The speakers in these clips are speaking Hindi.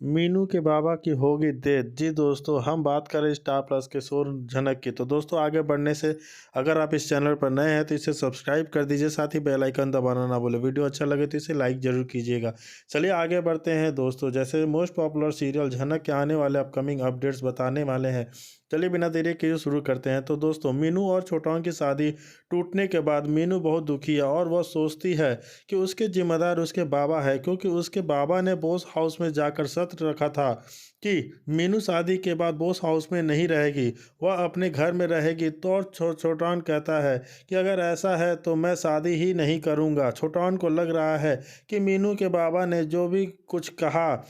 मीनू के बाबा की होगी डेथ। जी दोस्तों, हम बात करें स्टार प्लस के शो झनक की। तो दोस्तों, आगे बढ़ने से अगर आप इस चैनल पर नए हैं तो इसे सब्सक्राइब कर दीजिए, साथ ही बेल आइकन दबाना ना भूलें। वीडियो अच्छा लगे तो इसे लाइक जरूर कीजिएगा। चलिए आगे बढ़ते हैं दोस्तों। जैसे मोस्ट पॉपुलर सीरियल झनक के आने वाले अपकमिंग अपडेट्स बताने वाले हैं। चलिए बिना देरी किए शुरू करते हैं। तो दोस्तों, मीनू और छोटाओं की शादी टूटने के बाद मीनू बहुत दुखी है और वह सोचती है कि उसके जिम्मेदार उसके बाबा है, क्योंकि उसके बाबा ने बोस हाउस में जाकर सत्र रखा था कि मीनू शादी के बाद बोस हाउस में नहीं रहेगी, वह अपने घर में रहेगी। तो और छोटान कहता है कि अगर ऐसा है तो मैं शादी ही नहीं करूंगा। छोटान को लग रहा है कि मीनू के बाबा ने जो भी कुछ कहा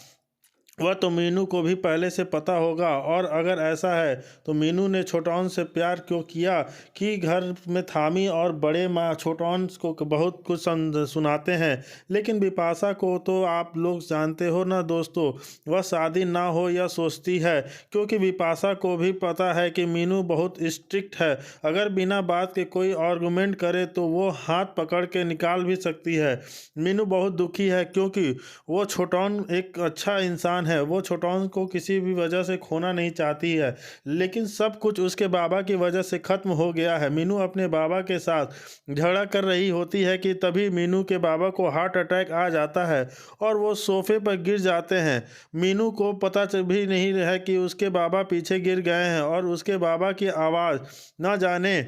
वह तो मीनू को भी पहले से पता होगा, और अगर ऐसा है तो मीनू ने छोटाउन से प्यार क्यों किया कि घर में थामी और बड़े माँ छोटाउन को बहुत कुछ सुनाते हैं। लेकिन बिपाशा को तो आप लोग जानते हो ना दोस्तों, वह शादी ना हो यह सोचती है, क्योंकि बिपाशा को भी पता है कि मीनू बहुत स्ट्रिक्ट है। अगर बिना बात के कोई आर्गुमेंट करे तो वो हाथ पकड़ के निकाल भी सकती है। मीनू बहुत दुखी है क्योंकि वो छोटाउन एक अच्छा इंसान है। वो छोटाउन को किसी भी वजह से खोना नहीं चाहती है, लेकिन सब कुछ उसके बाबा की वजह से खत्म हो गया है। मीनू अपने बाबा के साथ झगड़ा कर रही होती है कि तभी मीनू के बाबा को हार्ट अटैक आ जाता है और वो सोफे पर गिर जाते हैं। मीनू को पता भी नहीं है कि उसके बाबा पीछे गिर गए हैं, और उसके बाबा की आवाज़ ना जाने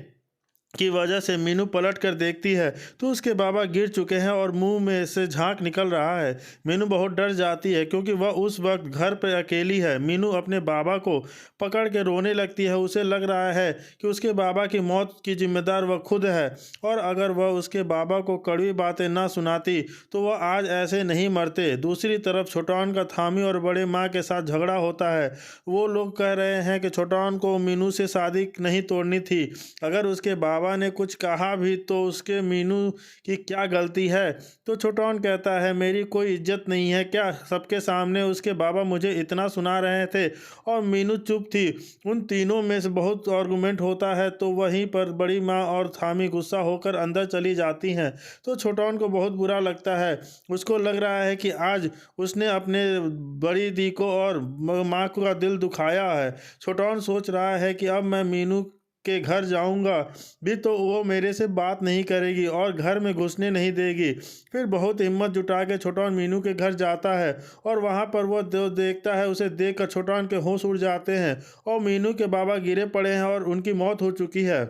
की वजह से मीनू पलट कर देखती है तो उसके बाबा गिर चुके हैं और मुंह में से झाग निकल रहा है। मीनू बहुत डर जाती है क्योंकि वह उस वक्त घर पर अकेली है। मीनू अपने बाबा को पकड़ के रोने लगती है। उसे लग रहा है कि उसके बाबा की मौत की जिम्मेदार वह खुद है, और अगर वह उसके बाबा को कड़वी बातें ना सुनाती तो वह आज ऐसे नहीं मरते। दूसरी तरफ छोटाउन का थामी और बड़े माँ के साथ झगड़ा होता है। वो लोग कह रहे हैं कि छोटाउन को मीनू से शादी नहीं तोड़नी थी। अगर उसके बाबा ने कुछ कहा भी तो उसके मीनू की क्या गलती है। तो छोटाउन कहता है, मेरी कोई इज्जत नहीं है क्या? सबके सामने उसके बाबा मुझे इतना सुना रहे थे और मीनू चुप थी। उन तीनों में से बहुत आर्गुमेंट होता है, तो वहीं पर बड़ी माँ और थामी गुस्सा होकर अंदर चली जाती हैं। तो छोटाउन को बहुत बुरा लगता है। उसको लग रहा है कि आज उसने अपने बड़ी दी को और माँ को का दिल दुखाया है। छोटाउन सोच रहा है कि अब मैं मीनू के घर जाऊंगा भी तो वो मेरे से बात नहीं करेगी और घर में घुसने नहीं देगी। फिर बहुत हिम्मत जुटा के छोटाउन मीनू के घर जाता है, और वहाँ पर वो देखता है। उसे देख कर छोटाउन के होश उड़ जाते हैं और मीनू के बाबा गिरे पड़े हैं और उनकी मौत हो चुकी है,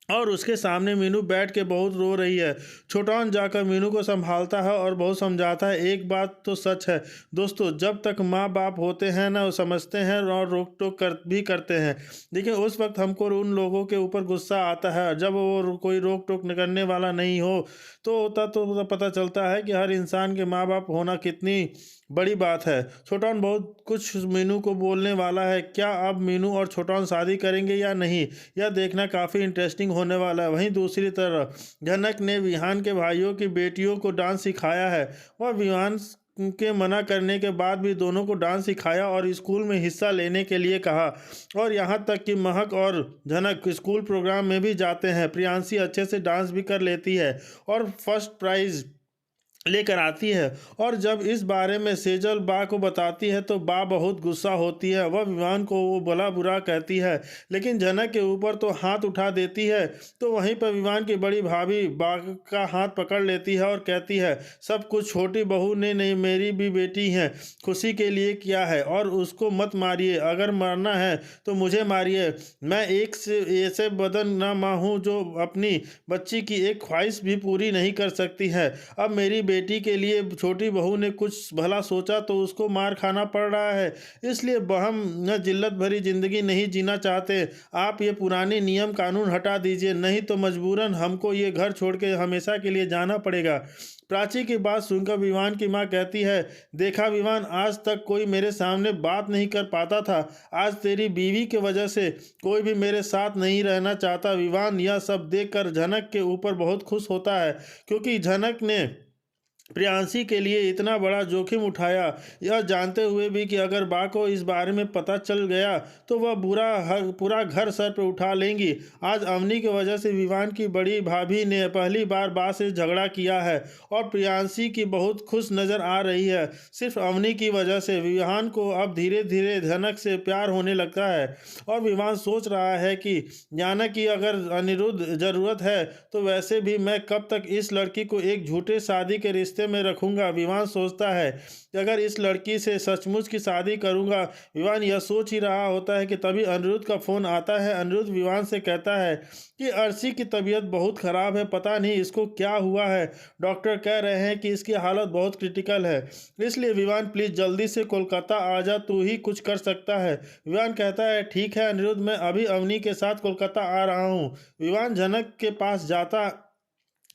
और उसके सामने मीनू बैठ के बहुत रो रही है। छोटाउन जाकर मीनू को संभालता है और बहुत समझाता है। एक बात तो सच है दोस्तों, जब तक माँ बाप होते हैं ना, वो समझते हैं और रोक टोक भी करते हैं, लेकिन उस वक्त हमको उन लोगों के ऊपर गुस्सा आता है। जब वो कोई रोक टोक करने वाला नहीं हो तो होता तो पता चलता है कि हर इंसान के माँ बाप होना कितनी बड़ी बात है। छोटाउन बहुत कुछ मीनू को बोलने वाला है। क्या अब मीनू और छोटाउन शादी करेंगे या नहीं, यह देखना काफ़ी इंटरेस्टिंग होने वाला है। वहीं दूसरी तरफ जनक ने विहान के भाइयों की बेटियों को डांस सिखाया है। वह विहान के मना करने के बाद भी दोनों को डांस सिखाया और स्कूल में हिस्सा लेने के लिए कहा, और यहाँ तक कि महक और जनक स्कूल प्रोग्राम में भी जाते हैं। प्रियांशी अच्छे से डांस भी कर लेती है और फर्स्ट प्राइज़ लेकर आती है, और जब इस बारे में सेजल बा को बताती है तो बा बहुत गुस्सा होती है। वह विवान को वो भला बुरा कहती है, लेकिन जनक के ऊपर तो हाथ उठा देती है। तो वहीं पर विवान की बड़ी भाभी बा का हाथ पकड़ लेती है और कहती है, सब कुछ छोटी बहू ने नहीं, मेरी भी बेटी है, खुशी के लिए किया है, और उसको मत मारिए। अगर मारना है तो मुझे मारिए। मैं एक से ऐसे बदन ना माँ हूँ जो अपनी बच्ची की एक ख्वाहिश भी पूरी नहीं कर सकती है। अब मेरी बेटी के लिए छोटी बहू ने कुछ भला सोचा तो उसको मार खाना पड़ रहा है। इसलिए हम न जिल्लत भरी जिंदगी नहीं जीना चाहते। आप ये पुराने नियम कानून हटा दीजिए, नहीं तो मजबूरन हमको ये घर छोड़ के हमेशा के लिए जाना पड़ेगा। प्राची की बात सुनकर विवान की माँ कहती है, देखा विवान, आज तक कोई मेरे सामने बात नहीं कर पाता था, आज तेरी बीवी की वजह से कोई भी मेरे साथ नहीं रहना चाहता। विवान यह सब देखकर झनक के ऊपर बहुत खुश होता है, क्योंकि झनक ने प्रियांशी के लिए इतना बड़ा जोखिम उठाया, यह जानते हुए भी कि अगर बा को इस बारे में पता चल गया तो वह पूरा घर सर पे उठा लेंगी। आज अवनी की वजह से विवान की बड़ी भाभी ने पहली बार बा से झगड़ा किया है और प्रियांशी की बहुत खुश नज़र आ रही है। सिर्फ अवनी की वजह से विवान को अब धीरे धीरे झनक से प्यार होने लगता है और विवान सोच रहा है कि जाना कि अगर अनिरुद्ध ज़रूरत है तो वैसे भी मैं कब तक इस लड़की को एक झूठे शादी के रिश्ते में रखूंगा। विवान सोचता है कि अगर इस लड़की से सचमुच की शादी करूंगा। विवान यह सोच ही रहा होता है कि तभी अनिरुद्ध का फोन आता है। अनिरुद्ध विवान से कहता है कि अर्शी की तबीयत बहुत खराब है, पता नहीं इसको क्या हुआ है। डॉक्टर कह रहे हैं कि इसकी हालत बहुत क्रिटिकल है, इसलिए विवान प्लीज जल्दी से कोलकाता आ जा, तू ही कुछ कर सकता है। विवान कहता है ठीक है अनिरुद्ध, मैं अभी अवनी के साथ कोलकाता आ रहा हूँ। विवान जनक के पास जाता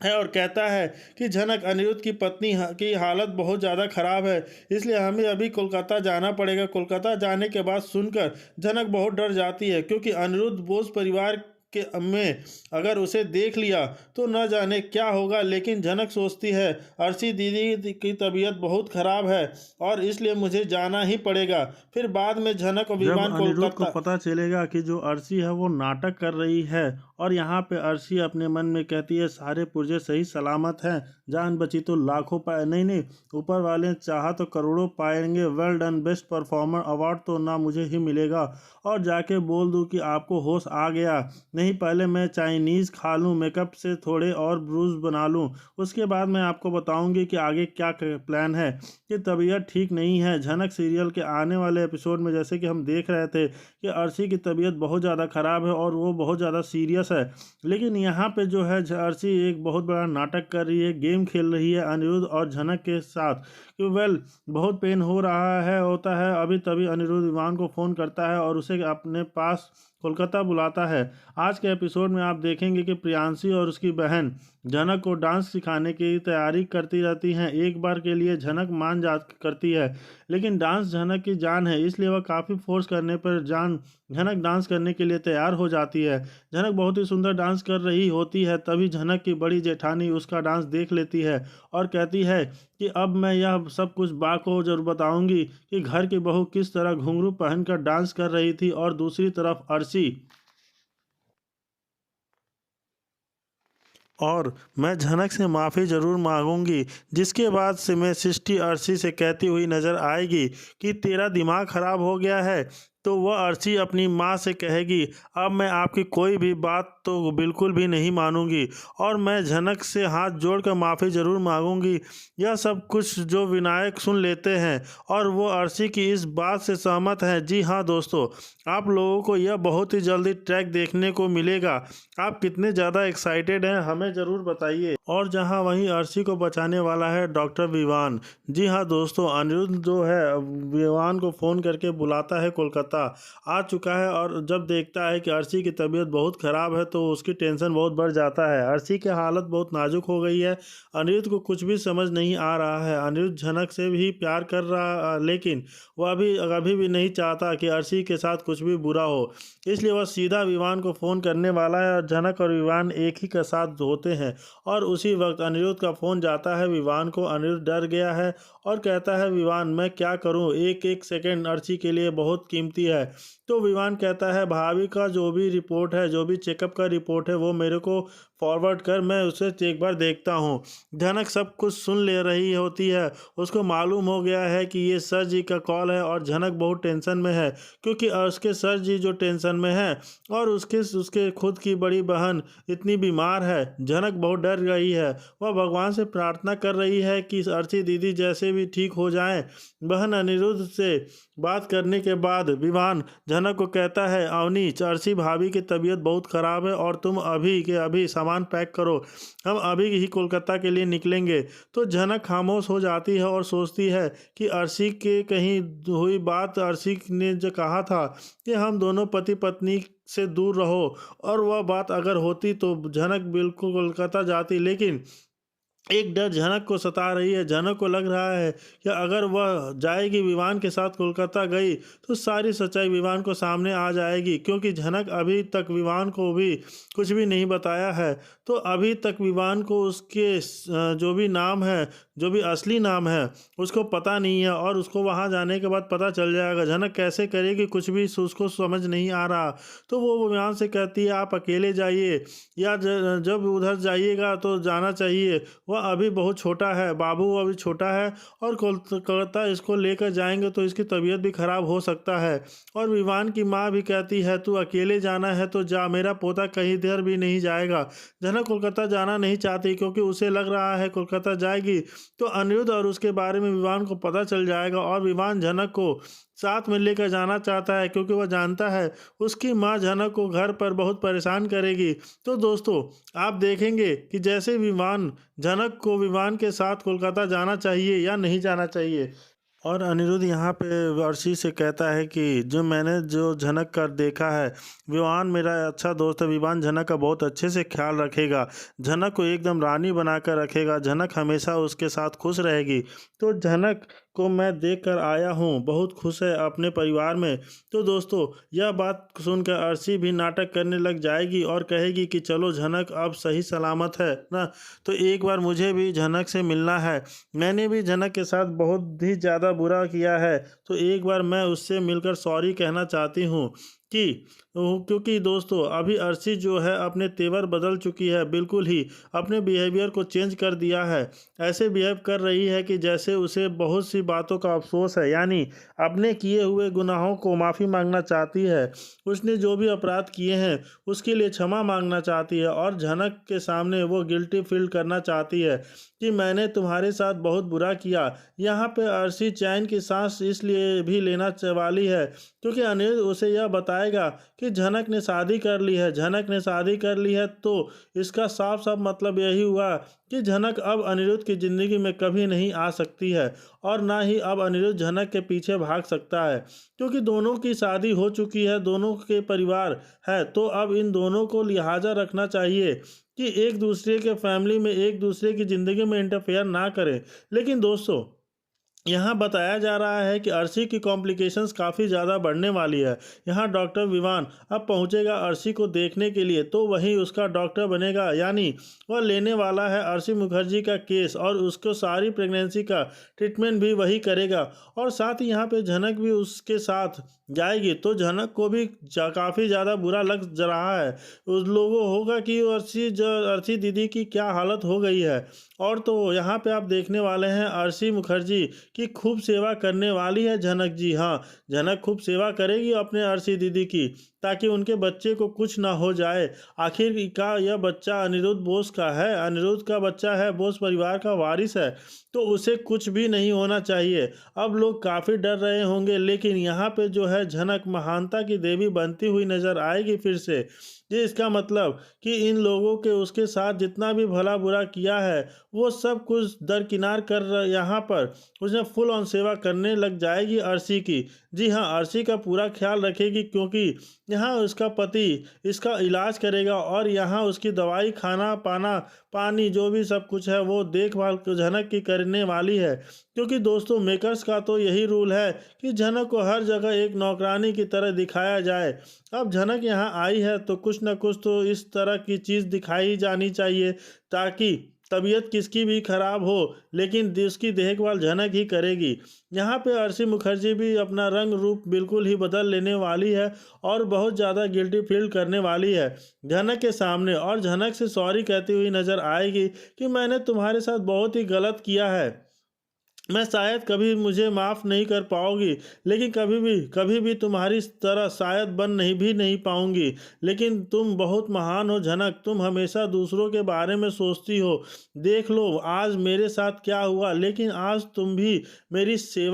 है और कहता है कि जनक, अनिरुद्ध की पत्नी की हालत बहुत ज़्यादा ख़राब है, इसलिए हमें अभी कोलकाता जाना पड़ेगा। कोलकाता जाने के बाद सुनकर जनक बहुत डर जाती है, क्योंकि अनिरुद्ध बोस परिवार के में अगर उसे देख लिया तो न जाने क्या होगा। लेकिन जनक सोचती है अर्शी दीदी की तबीयत बहुत ख़राब है और इसलिए मुझे जाना ही पड़ेगा। फिर बाद में जनक और जब विमान अनिरुद्ध को कोलकाता पता चलेगा कि जो अर्शी है वो नाटक कर रही है और यहाँ पे अर्शी अपने मन में कहती है सारे पुर्जे सही सलामत हैं, जान बची तो लाखों पाए, नहीं नहीं ऊपर वाले चाहा तो करोड़ों पाएंगे, well done, best performer award तो ना मुझे ही मिलेगा। और जाके बोल दूँ कि आपको होश आ गया, नहीं पहले मैं चाइनीज़ खा लूँ, मेकअप से थोड़े और ब्रूज बना लूँ, उसके बाद मैं आपको बताऊँगी कि आगे क्या प्लान है। कि तबीयत ठीक नहीं है। झनक सीरियल के आने वाले एपिसोड में जैसे कि हम देख रहे थे कि अर्शी की तबीयत बहुत ज़्यादा ख़राब है और वो बहुत ज़्यादा सीरियस है, लेकिन यहाँ पे जो है अर्शी एक बहुत बड़ा नाटक कर रही है, गेम खेल रही है अनिरुद्ध और झनक के साथ कि बहुत पेन हो रहा है होता है। अभी तभी अनिरुद्ध विवान को फ़ोन करता है और उसे अपने पास कोलकाता बुलाता है। आज के एपिसोड में आप देखेंगे कि प्रियांशी और उसकी बहन झनक को डांस सिखाने की तैयारी करती रहती हैं। एक बार के लिए झनक मान जा करती है, लेकिन डांस झनक की जान है, इसलिए वह काफ़ी फोर्स करने पर झनक डांस करने के लिए तैयार हो जाती है। झनक बहुत ही सुंदर डांस कर रही होती है, तभी झनक की बड़ी जेठानी उसका डांस देख लेती है और कहती है कि अब मैं यह सब कुछ बा को जरूर बताऊंगी कि घर की बहू किस तरह घुंघरू पहनकर डांस कर रही थी। और दूसरी तरफ अर्शी, और मैं झनक से माफ़ी ज़रूर मांगूंगी, जिसके बाद से मैं सृष्टि अर्शी से कहती हुई नज़र आएगी कि तेरा दिमाग ख़राब हो गया है। तो वह अर्शी अपनी माँ से कहेगी अब मैं आपकी कोई भी बात तो बिल्कुल भी नहीं मानूंगी और मैं झनक से हाथ जोड़कर माफ़ी ज़रूर मांगूंगी। यह सब कुछ जो विनायक सुन लेते हैं और वो अर्शी की इस बात से सहमत हैं। जी हाँ दोस्तों, आप लोगों को यह बहुत ही जल्दी ट्रैक देखने को मिलेगा। आप कितने ज़्यादा एक्साइटेड हैं हमें ज़रूर बताइए। और जहां वहीं अर्शी को बचाने वाला है डॉक्टर विवान। जी हाँ दोस्तों, अनिरुद्ध जो है विवान को फ़ोन करके बुलाता है, कोलकाता आ चुका है और जब देखता है कि अर्शी की तबीयत बहुत ख़राब है तो उसकी टेंशन बहुत बढ़ जाता है। अर्शी की हालत बहुत नाजुक हो गई है। अनिरुद्ध को कुछ भी समझ नहीं आ रहा है। अनिरुद्ध झनक से भी प्यार कर रहा, लेकिन वह अभी भी नहीं चाहता कि अर्शी के साथ कुछ भी बुरा हो, इसलिए वह सीधा विवान को फ़ोन करने वाला है और झनक और विवान एक ही के साथ होते हैं। और उसी वक्त अनिरुद्ध का फ़ोन जाता है विवान को। अनिरुद्ध डर गया है और कहता है विवान मैं क्या करूं, एक एक सेकंड अर्शी के लिए बहुत कीमती है। तो विवान कहता है भाभी का जो भी रिपोर्ट है, जो भी चेकअप का रिपोर्ट है वो मेरे को फॉरवर्ड कर, मैं उसे एक बार देखता हूँ। झनक सब कुछ सुन ले रही होती है। उसको मालूम हो गया है कि ये सर जी का कॉल है और झनक बहुत टेंशन में है, क्योंकि उसके सर जी जो टेंशन में है और उसके खुद की बड़ी बहन इतनी बीमार है। झनक बहुत डर गई है। वह भगवान से प्रार्थना कर रही है कि अर्शी दीदी जैसे भी ठीक हो जाएं। बहन अनिरुद्ध से बात करने के बाद विवान झनक को कहता है अवनी, अर्शी भाभी की तबीयत बहुत ख़राब है और तुम अभी के अभी सामान पैक करो, हम अभी ही कोलकाता के लिए निकलेंगे। तो झनक खामोश हो जाती है और सोचती है कि अर्शी के कहीं हुई बात, अर्शी ने जो कहा था कि हम दोनों पति पत्नी से दूर रहो, और वह बात अगर होती तो झनक बिल्कुल कोलकाता जाती। लेकिन एक डर झनक को सता रही है। झनक को लग रहा है कि अगर वह जाएगी विवान के साथ कोलकाता गई तो सारी सच्चाई विवान को सामने आ जाएगी, क्योंकि झनक अभी तक विवान को भी कुछ भी नहीं बताया है। तो अभी तक विवान को उसके जो भी नाम है जो भी असली नाम है उसको पता नहीं है और उसको वहाँ जाने के बाद पता चल जाएगा। झनक कैसे करेगी कुछ भी उसको समझ नहीं आ रहा। तो वो विवान से कहती है आप अकेले जाइए या जब उधर जाइएगा तो जाना चाहिए, वह अभी बहुत छोटा है, बाबू अभी छोटा है और कोलकाता इसको लेकर जाएंगे तो इसकी तबीयत भी खराब हो सकता है। और विवान की माँ भी कहती है तू अकेले जाना है तो जा, मेरा पोता कहीं देर भी नहीं जाएगा। झनक कोलकाता जाना नहीं चाहती क्योंकि उसे लग रहा है कोलकाता जाएगी तो अनिरुद्ध और उसके बारे में विवान को पता चल जाएगा और विवान झनक को साथ में लेकर जाना चाहता है क्योंकि वह जानता है उसकी माँ झनक को घर पर बहुत परेशान करेगी। तो दोस्तों आप देखेंगे कि जैसे विवान झनक को विवान के साथ कोलकाता जाना चाहिए या नहीं जाना चाहिए। और अनिरुद्ध यहाँ पे अर्शी से कहता है कि मैंने जो झनक कर देखा है, विवान मेरा अच्छा दोस्त है, विवान झनक का बहुत अच्छे से ख्याल रखेगा, झनक को एकदम रानी बनाकर रखेगा, झनक हमेशा उसके साथ खुश रहेगी। तो झनक को मैं देख कर आया हूँ, बहुत खुश है अपने परिवार में। तो दोस्तों यह बात सुनकर अर्शी भी नाटक करने लग जाएगी और कहेगी कि चलो झनक अब सही सलामत है ना, तो एक बार मुझे भी झनक से मिलना है, मैंने भी झनक के साथ बहुत ही ज़्यादा बुरा किया है, तो एक बार मैं उससे मिलकर सॉरी कहना चाहती हूँ कि क्योंकि दोस्तों अभी अर्शी जो है अपने तेवर बदल चुकी है, बिल्कुल ही अपने बिहेवियर को चेंज कर दिया है, ऐसे बिहेव कर रही है कि जैसे उसे बहुत सी बातों का अफसोस है, यानी अपने किए हुए गुनाहों को माफ़ी मांगना चाहती है, उसने जो भी अपराध किए हैं उसके लिए क्षमा मांगना चाहती है और झनक के सामने वो गिल्टी फील करना चाहती है कि मैंने तुम्हारे साथ बहुत बुरा किया। यहाँ पे अर्शी चैन की सांस इसलिए भी लेना वाली है क्योंकि अनिल उसे यह बताएगा कि झनक ने शादी कर ली है, झनक ने शादी कर ली है, तो इसका साफ साफ मतलब यही हुआ कि झनक अब अनिरुद्ध की ज़िंदगी में कभी नहीं आ सकती है और ना ही अब अनिरुद्ध झनक के पीछे भाग सकता है क्योंकि दोनों की शादी हो चुकी है, दोनों के परिवार है, तो अब इन दोनों को लिहाजा रखना चाहिए कि एक दूसरे के फैमिली में एक दूसरे की ज़िंदगी में इंटरफेयर ना करें। लेकिन दोस्तों यहाँ बताया जा रहा है कि अर्शी की कॉम्प्लिकेशंस काफ़ी ज़्यादा बढ़ने वाली है। यहाँ डॉक्टर विवान अब पहुँचेगा अर्शी को देखने के लिए, तो वही उसका डॉक्टर बनेगा, यानी वह लेने वाला है अर्शी मुखर्जी का केस और उसको सारी प्रेगनेंसी का ट्रीटमेंट भी वही करेगा और साथ ही यहाँ पे झनक भी उसके साथ जाएगी। तो झनक को भी काफ़ी ज़्यादा बुरा लग रहा है, उस लोगों होगा कि अर्शी दीदी की क्या हालत हो गई है। और तो यहाँ पे आप देखने वाले हैं अर्शी मुखर्जी की खूब सेवा करने वाली है झनक जी। हाँ, झनक खूब सेवा करेगी अपने अर्शी दीदी की ताकि उनके बच्चे को कुछ ना हो जाए। आखिर का यह बच्चा अनिरुद्ध बोस का है, अनिरुद्ध का बच्चा है, बोस परिवार का वारिस है, तो उसे कुछ भी नहीं होना चाहिए। अब लोग काफ़ी डर रहे होंगे, लेकिन यहाँ पे जो है झनक महानता की देवी बनती हुई नजर आएगी फिर से। ये इसका मतलब कि इन लोगों के उसके साथ जितना भी भला बुरा किया है वो सब कुछ दरकिनार कर यहाँ पर उसने फुल ऑन सेवा करने लग जाएगी अर्शी की। जी हाँ, अर्शी का पूरा ख्याल रखेगी क्योंकि यहाँ उसका पति इसका इलाज करेगा और यहाँ उसकी दवाई, खाना पाना, पानी जो भी सब कुछ है वो देखभाल झनक की करने वाली है। क्योंकि दोस्तों मेकर्स का तो यही रूल है कि झनक को हर जगह एक नौकरानी की तरह दिखाया जाए। अब झनक यहाँ आई है तो कुछ न कुछ तो इस तरह की चीज़ दिखाई जानी चाहिए ताकि तबीयत किसकी भी खराब हो लेकिन उसकी देखभाल झनक ही करेगी। यहाँ पे अर्शी मुखर्जी भी अपना रंग रूप बिल्कुल ही बदल लेने वाली है और बहुत ज़्यादा गिल्टी फील करने वाली है झनक के सामने और झनक से सॉरी कहती हुई नज़र आएगी कि मैंने तुम्हारे साथ बहुत ही गलत किया है, मैं शायद कभी मुझे माफ़ नहीं कर पाओगी, लेकिन कभी भी तुम्हारी तरह शायद बन नहीं पाऊंगी। लेकिन तुम बहुत महान हो झनक, तुम हमेशा दूसरों के बारे में सोचती हो। देख लो आज मेरे साथ क्या हुआ, लेकिन आज तुम भी मेरी सेवा